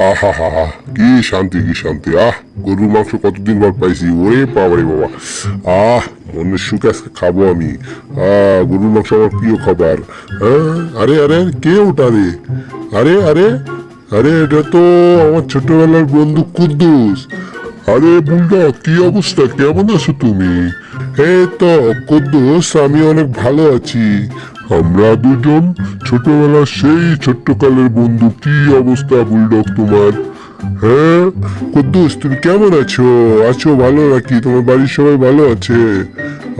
আহা হা হা, কি শান্তি কি শান্তি। গরুর মাংস কতদিন পর পাইছি। ওরে বাবা রে বাবা, মনের সুখে আজকে খাবো আমি। গরুর মাংস আমার প্রিয় খাবার। আরে আরে কে ওটা রে? আরে আরে আরে, এটা তো আমার ছোটবেলার বন্ধু কুদ্দুস। আরে বুলডা, কি অবস্থা, কেমন আছো তুমি? এই তো কুদ্দুস, আমি অনেক ভালো আছি। আমরা দুজন ছোটবেলার সেই ছোট্টকালের বন্ধু। কি অবস্থা বুলডগ তোমার? হ্যাঁ কুদ্দুস, তুমি কেমন আছো? আছো ভালো নাকি? তোমার বাড়ির সবাই ভালো আছে?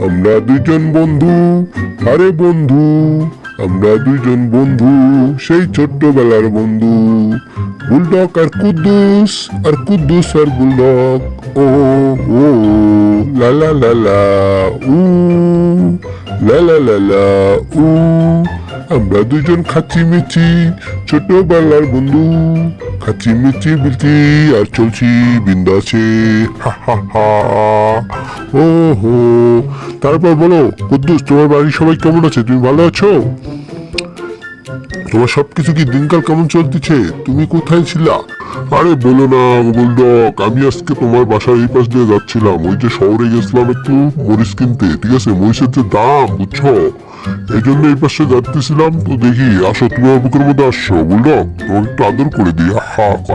আমরা দুজন বন্ধু। আরে বন্ধু, আমরা দুজন বন্ধু, সেই ছোট্টবেলার বন্ধু। বুলডগ আর কুদ্দুস, আর কুদ্দুস আর বুলডগ। ও ও লা লা লা লা, উ লা লা লা লা, উ। আমরা দুজন খাচ্ছি মিছি ছোটবেলার বন্ধু। খাচ্ছি মিছি বিলছি আর চলছি বিন্দাসে। হা হা হা। ও হো। তারপর বলো কুদ্দুস, তোমার বাড়ির সবাই কেমন আছে? তুমি ভালো আছো? তোমার সবকিছু কি দিনকাল কেমন চলতেছে? তুমি কোথায় ছিলা? আরে বলো না বুলডগ, আমি আজকে তোমার বাসার এই পাশ দিয়ে যাচ্ছিলাম। ওই যে শহরে গেছিলাম একটু মরিচ কিনতে, ঠিক আছে? মরিচের যে দাম, বুঝছো, এই জন্য এই পাশে যাচ্তেছিলাম। তো দেখি, আসো তুমি আমার বুকের মধ্যে আসছো বুলডগ, তোমাকে একটু আদর করে দিই।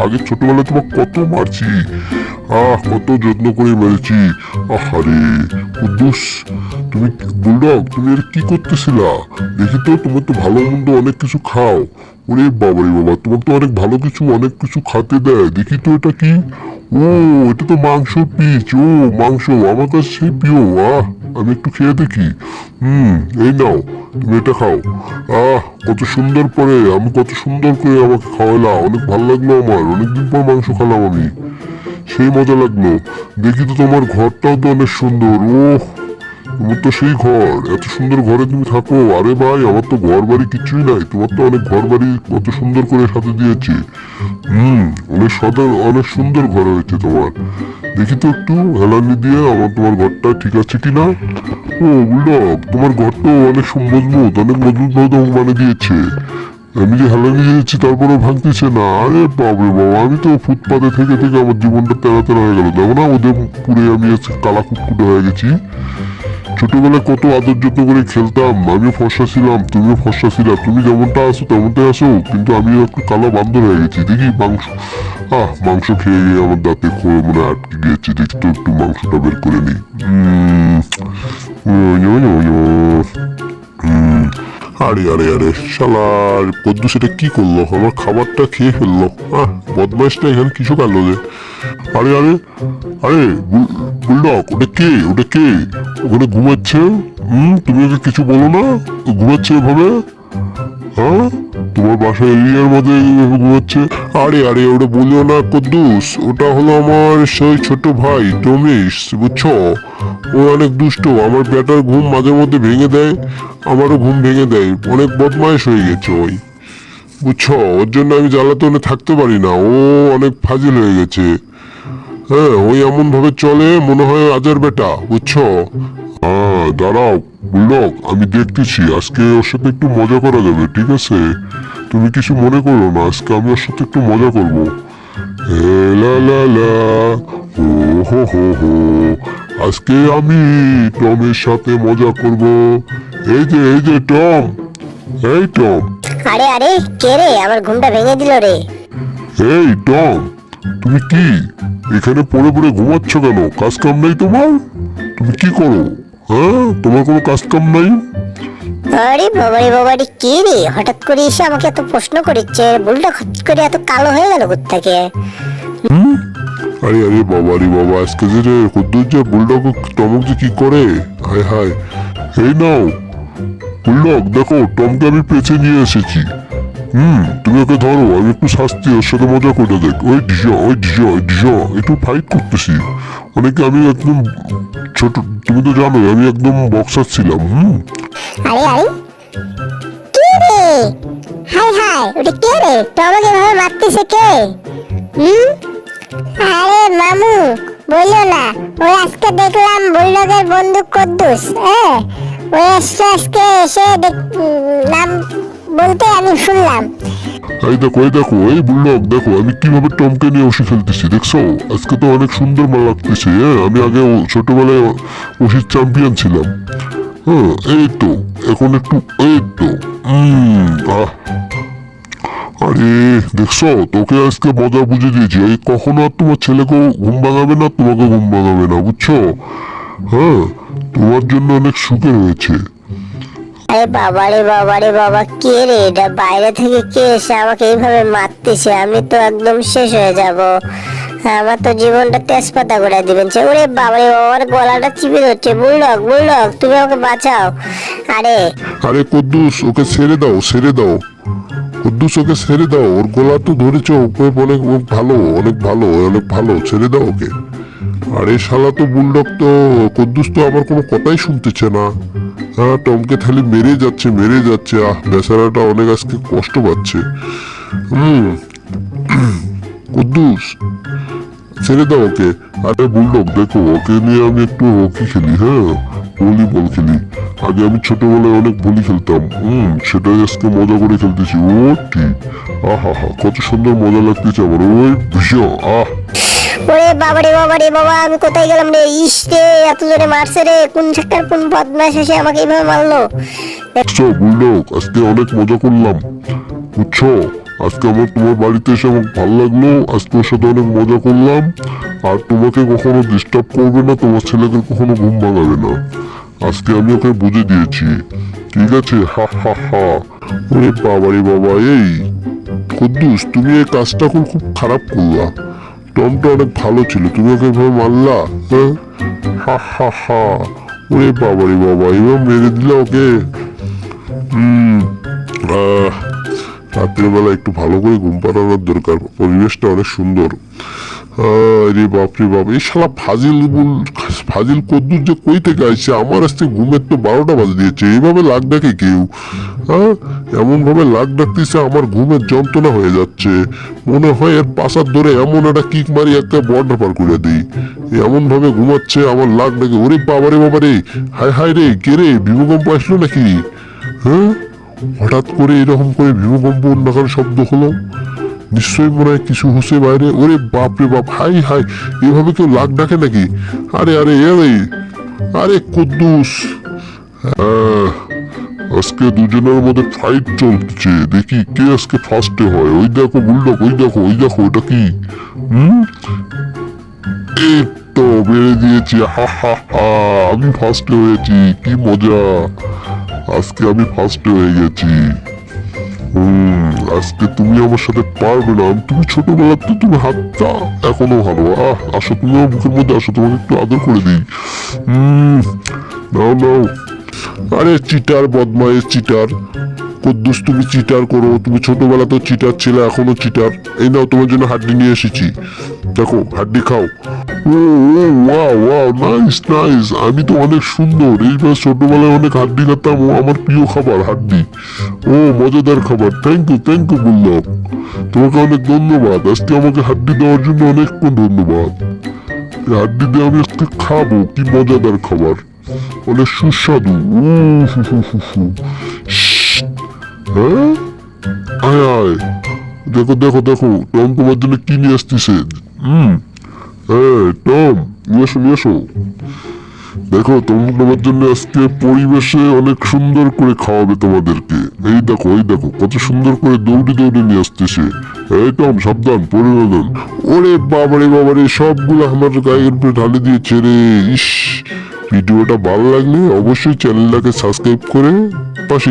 আগে ছোটবেলায় তোমাকে কত মারছি, কত যত্ন করে মেরেছি। আহারে কুদ্দুস, তুমি বুলডগ, তুমি এর কি করতেছিলা? দেখি তো, তোমার তো ভালো মন্দ অনেক কিছু খাও। ওরে বাবা রে বাবা, তোমার তো অনেক কিছু খাতে দেয়। দেখি তো এটা কি? ও, এটা তো মাংস পিস। ও মাংস আমার কাছে সেই প্রিয়। আমি একটু খেয়ে দেখি। এই নাও, তুমি এটা খাও। কত সুন্দর করে আমাকে খাওয়ালা। অনেক ভালো লাগলো আমার, অনেকদিন পর মাংস খেলাম আমি, সেই মজা লাগলো। দেখি তো তোমার ঘরটাও তো অনেক সুন্দর। তোমার তো সেই ঘর, এত সুন্দর ঘরে তুমি থাকো। আরে ভাই, আমার তো ঘর বাড়ি কিছুই নাই, তোমার তো অনেক ঘর বাড়ি কত সুন্দর করে সাথে দিয়েছে। অনেক সুন্দর ঘর হয়েছে তোমার। দেখি তো একটু হেলানি দিয়ে তোমার ঘরটা ঠিক আছে কিনা। ও বুলডগ, তোমার ঘরটা অনেক মজবুত, অনেক মজবুত ভাবে মানে দিয়েছে। আমি যে হেলানি দিয়েছি তারপরে ভাঙতেছে না। আরে বাবরে বাবা, আমি তো ফুটপাতে থেকে থেকে আমার জীবনটা তেরা তেরা হয়ে গেল। দেখো না, ওদের পুরে আমি আজকে কালা কুটকুটে হয়ে গেছি। ছোটবেলায় কত আদর যত্ন করে খেলতাম, আমিও ফর্সা ছিলাম, তুমিও ফর্সা ছিলা। তুমি যেমনটা আছো তেমনটাই আছো, কিন্তু আমিও একটু কালো বান্দর হয়ে গেছি। দেখি মাংস খেয়ে গিয়ে আমার দাঁতে খোয়ে মনে আটকে গিয়েছে। দেখি তো একটু মাংসটা বের করে নিই। আরে আরে আরে, শালার কদ্দু সেটা কি করলো? আমার খাবারটা খেয়ে ফেললো। বদমাইশটা এখানে কিছু কালো যে। আরে আরে আরে, বুলডগ, ওটা কে ওখানে ঘুমাচ্ছে? তুমি ওকে কিছু বলো না? ঘুমাচ্ছে এভাবে? তোমার বাসার এরিয়ার মধ্যে ঘুমাচ্ছে? আরে আরে, ওটা বলিও না কদ্দুস, ওটা হলো আমার সেই ছোট ভাই টমিস, বুঝছো? ও অনেক দুষ্ট। আমার বেটার ঘুম মাঝে মধ্যে ভেঙে দেয়, আমারও ঘুম ভেঙে দেয়। অনেক বদমাইশ হয়ে গেছে ওই, বুঝছো? ওর জন্য আমি জ্বালাতনে থাকতে পারি না। ও অনেক ফাজিল হয়ে গেছে। ওই এমন ভাবে চলে মনে হয় আজার বেটা, বুঝছো? দাঁড়াও বুলডগ, আমি দেখতেছি। আজকে ওর সাথে একটু মজা করা যাবে, ঠিক আছে? তুমি কিছু মনে করো না, আজকে আমি ওর সাথে একটু মজা করবো। লা লা লা, ও হো হো হো, আজকে আমি টমের সাথে মজা করব। এই যে টম, এই টম। আরে আরে, কে রে? আমার ঘুমটা ভেঙে দিল রে। এই টম, তুমি কি এখানে পড়ে পড়ে ঘুমাচ্ছ কেন? কাজ কাম নাই তোমার? তুমি কি করো? তোমার কোনো কাজ কাম নাই? আরে বাবারে, কি রে? হঠাৎ করে এসে আমাকে এত প্রশ্ন করিচ্ছে। বুলটা হঠাৎ করে এত কালো হয়ে গেল কোত্থেকে? আরে আরে বাবা, আজকে যে কদ্দুর যে বুলডগ টমক যে কি করে, হায় হায়। এই নাও বুলডগ, দেখো টমকে আমি পেঁচে নিয়ে এসেছি। তুমি ওকে ধরো, আমি একটু শাস্তি ওর সাথে মজা করে দেখ। ওই ডিজা একটু ফাইট করতেছি। আমি একদম ছোট, তুমি তো জানো আমি একদম বক্সার ছিলাম। আরে আরে, কে রে? হাই ওটা কে রে? টমকে এভাবে মারতেছে কে? আরে মামু, বললো না, ওই আজকে দেখলাম বুলডগের বন্ধু কদ্দুস। ওই আজকে এসে নাম বলতে আমি শুনলাম। এই দেখো এই বুল্লক দেখো আমি কিভাবে টমকে নিয়ে ওষি খেলতেছি দেখছো? আজকে তো অনেক সুন্দর মাল লাগতেছে। হ্যাঁ আমি আগে ছোটবেলায় ওষির চ্যাম্পিয়ন ছিলাম। হ্যাঁ এই তো এখন একটু এই তো আহ আরে দেখছো তোকে আজকে মজা বুঝে দিয়েছি। এই কখনো আর তোমার ছেলেকেও ঘুম ভাঙাবে না, তোমাকে ঘুম ভাঙাবে না, বুঝছো? হ্যাঁ তোমার জন্য অনেক সুখের হয়েছে। আরে বাবা রে বাবা রে বাবা, কে রে এটা? বাইরে থেকে কে এসে আমাকে এইভাবে মারতেছে? আমি তো একদম শেষ হয়ে যাব। আমার তো জীবনটা তেজপাতা করে দিবেন। ওরে বাবা রে বাবা, আমার গলাটা চিপে ধরছে। বুলডগ বুলডগ, তুমি আমাকে বাঁচাও। আরে আরে কুদ্দুস ওকে ছেড়ে দাও, ছেড়ে দাও কুদ্দুস, ওকে ছেড়ে দাও। ওর গলা তো ধরেছ, ওকে বলে ও ভালো, অনেক ভালো, অনেক ভালো, ছেড়ে দাও ওকে। আরে শালা তো বুলডগ তো কুদ্দুস তো আমার কোনো কথাই শুনতেছে না। হ্যাঁ টমকে খালি মেরে যাচ্ছে মেরে যাচ্ছে। বেচারাটা অনেক আজকে কষ্ট পাচ্ছে। কুদ্দুস ছেড়ে দাও ওকে। আরে বুলডগ দেখো ওকে নিয়ে আমি একটু হকি খেলি, হ্যাঁ ভলিবল খেলি। আগে আমি ছোটবেলায় অনেক ভলি খেলতাম। সেটাই আজকে মজা করে খেলতেছি। ও ঠিক আহা হা কত সুন্দর মজা লাগতেছে আমার। ওই ভীষণ ওরে বাবা রে বাবা রে বাবা, আমি কোথায় গেলাম রে? ইস রে, এত জোরে মারছে রে! কোন ছেলেটার কোন বদমাশ এসে আমাকে এইভাবে মারলো? বুঝছো বুলডগ আজকে অনেক মজা করলাম, বুঝছো? আজকে আমার তোমার বাড়িতে এসে আমার ভালো লাগলো। আজকে ওর সাথে অনেক মজা করলাম। আর তোমাকে কখনো ডিস্টার্ব করবে না, তোমার ছেলেকে কখনো ঘুম ভাঙাবে না। আজকে আমি ওকে বুঝে দিয়েছি, ঠিক আছে? হা হা হা। ওরে বাবা রে বাবা, এই কুদ্দুস তুমি এই কাজটা এখন খুব খারাপ করলা। টমটা অনেক ভালো ছিল, তুমি ওকে এভাবে মারলা। হ্যাঁ হা হা হা। ওরে বাবা রে বাবা, এবার মেরে দিলা ওকে। রাত্রের বেলা একটু ভালো করে ঘুম পাড়ানোর দরকার। পরিবেশটা অনেক সুন্দর। রে বাপ রে বাপ, এই শালা ফাজিল কদ্দুর যে কই থেকে আসছে? আমার আজকে ঘুমের তো 12টা বাজে দিয়েছে। এইভাবে লাগ ডাকে কেউ? হ্যাঁ এমন ভাবে লাগ ডাকতেছে আমার ঘুমের যন্ত্রণা হয়ে যাচ্ছে। মনে হয় এর পাশার ধরে এমন একটা কিক মারি একটা বর্ডার পার করে দিই। এমন ভাবে ঘুমাচ্ছে আমার লাগ ডাকে। ওরে বাবারে বাবারে, হায় হায় রে, কে রে? ভূমিকম্প আসলো নাকি? হ্যাঁ হঠাৎ করে এরকম করে ভূমিকম্প অন্যকার শব্দ হলো। নিশ্চয়ই মনে হয় কিছু হচ্ছে বাইরে। ওরে বাপ রে বাপ, হাই হাই, এভাবে কেউ লাগ ডাকে নাকি? আরে আরে আরে আরে কুদ্দুস, আজকে দুজনের মধ্যে ফাইট চলছে। দেখি কে আজকে ফার্স্টে হয়। ওই দেখো বুলডগ, ওই দেখো ওই দেখো, ওটা কি? এই তো বেড়ে দিয়েছি। হা হা হা, আমি ফার্স্টে হয়েছি, কি মজা! আজকে আমি ফার্স্টে হয়ে গেছি। আজকে তুমি আমার সাথে পারবে না। তুমি ছোটবেলাতে তুমি হাতটা এখনো ভালো। আসো তুমি আমার বুকের মধ্যে আসো, তোমাকে একটু আদর করে দিই। নাও নাও। আরে চিটার বদমাইশ চিটার কুদ্দুস, তুমি চিটার করো। তুমি ছোটবেলাতেও চিটার ছিলে, এখনো চিটার। এই নাও তোমার জন্য হাড্ডি নিয়ে এসেছি, দেখো হাড্ডি খাও। ও ওয়াও ওয়াও, নাইস নাইস। আমি তো অনেক সুন্দর। এইবার ছোটবেলায় অনেক হাড্ডি খেতাম। ও আমার প্রিয় খাবার হাড্ডি। ও মজাদার খাবার। থ্যাংক ইউ বললাম। তোমাকে অনেক ধন্যবাদ। আজকে আমাকে হাড্ডি দেওয়ার জন্য অনেক ধন্যবাদ। এই হাড্ডি দিয়ে আমি আজকে খাবো। কি মজাদার খাবার, অনেক সুস্বাদু। হ্যাঁ আয় আয়, দেখো দেখো দেখো টম তোমার জন্য কি নিয়ে আসতেছে। হ্যাঁ টম নিয়ে এসো নিয়ে এসো। দেখো তোমার জন্য আজকে পরিবেশে অনেক সুন্দর করে খাওয়াবে তোমাদেরকে। এই দেখো কত সুন্দর করে দৌড়ে দৌড়ে নিয়ে আসতেছে। এই টম সাবধান, পড়ে গেলেন। ওরে বাবারে সবগুলো আমার গায়ের উপরে ঢালে দিয়েছে রে। ইস, ভিডিওটা ভালো লাগলে অবশ্যই চ্যানেলটাকে সাবস্ক্রাইব করে পাশে